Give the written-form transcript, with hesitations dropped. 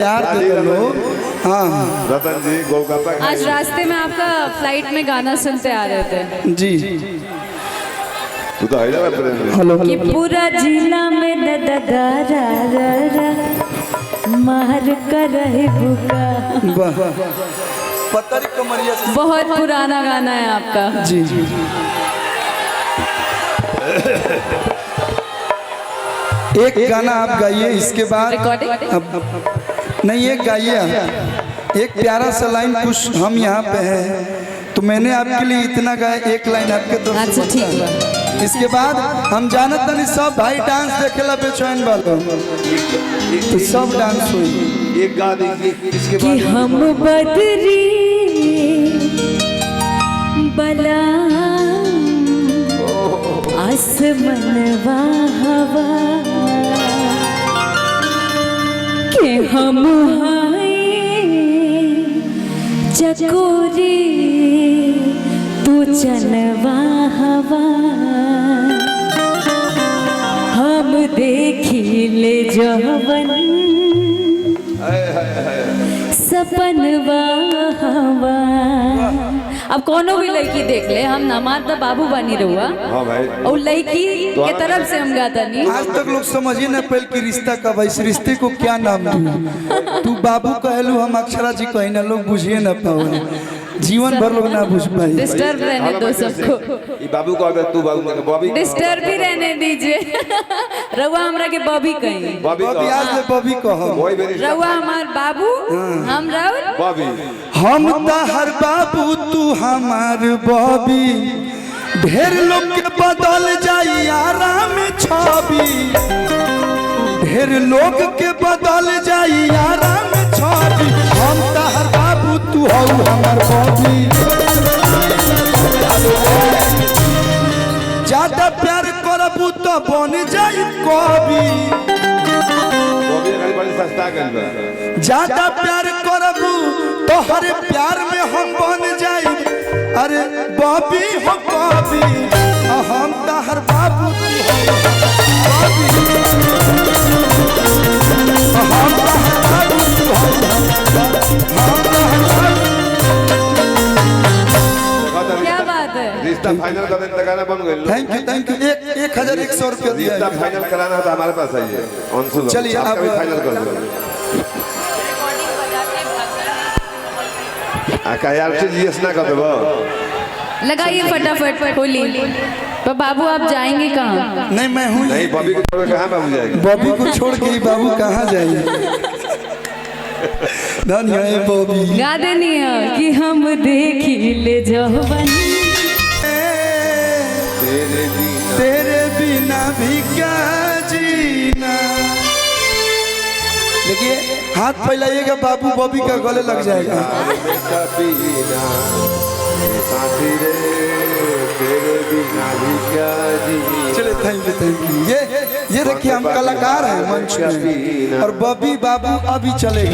यार हाँ रतन जी गोलगप्पा आज रास्ते में आपका फ्लाइट में गाना सुनते आ रहे थे जी। तू तो हैदराबाद में हेलो कि पूरा जिला में मार कर रहे भूखा। पत्थर कमरिया से बहुत पुराना गाना है आपका। जी जी। एक गाना आप गाइए, इसके बाद अब नहीं एक गाइए आप। एक प्यारा सा लाइन कुछ हम यहाँ पे हैं तो मैंने आपके लिए इतना गाया, एक लाइन आपके तरफ से अच्छा ठीक है। इसके बाद हम जानत नहीं सब भाई डांस देखेला बेचैन वालों तो सब डांस हुई। एक गा दीजिए इसके कि बाद हम बदरी बला आसमनवा हवा के हम हाय चकोरी तू चनवा हवा हम देखी ले जवन सपनवा हवा। अब कोनो भी लड़की देख ले, हम नमाज दा बाबू बनी रहुआ हाँ भाई और लड़की के तरफ से हम गाता नहीं। आज तक लोग समझिए न पहले कि रिश्ता कब है, इस रिश्ते को क्या नाम दूं। तू बाबू कहलू, हम अक्षरा जी कहीं ना, लोग बुझिए न पाओ, जीवन भर लोग ना बुझ पाए। डिस्टर्ब रहने दो सबको, ये बाबू को अगर तू बाबू ने बॉबी डिस्टर्ब भी रहने दीजिए। रहुआ हमरा के बॉबी कहीं, बॉबी बॉबी आज ले बॉबी कहो। वही मेरी रहुआ हमार बाबू हम राउर बॉबी हम हर बाबू तू हमार बॉबी, ढेर लोग के बदल जाई आराम छवि, ढेर लोग के बदल जाई आराम छवि। हम हर बाबू तू हो हमार बॉबी, ज्यादा प्यार करबू तो बन जाई कवि, बॉबी खाली बड़ी सस्ता कर बा ज्यादा प्यार करबू तो हर प्यार में हम बन जाई। अरे बॉबी हो बॉबी, हम हर बाबू तू हो बॉबी, हम हर बाबू तू हो क्या बात है। रिश्ता फाइनल कर देने गाना बन गई। थैंक यू 1100 रुपया दिया रिश्ता है। फाइनल कराना तो हमारे पास है ये अंशु। चलिए, आपका अब- भी फाइनल कर दो। आका यार चीज यस ना कर देबो। लगाइए फटाफट होली। तो बाबू आप जाएंगे कहाँ? नहीं मैं हूँ नहीं बॉबी को छोड़ के कहां बाबू जाएगा? बॉबी को छोड़ के ही बाबू कहाँ जाएंगे। धन्य है बॉबी। गा देनी है कि हम देखी ले जवन तेरे बिना भी क्या जीना। देखिए हाथ फैलाइएगा, बाबू बॉबी का गले लग जाएगा। चले थैंक यू। ये देखिए हम कलाकार हैं मंच में, और बॉबी बाबू अभी चलेगा।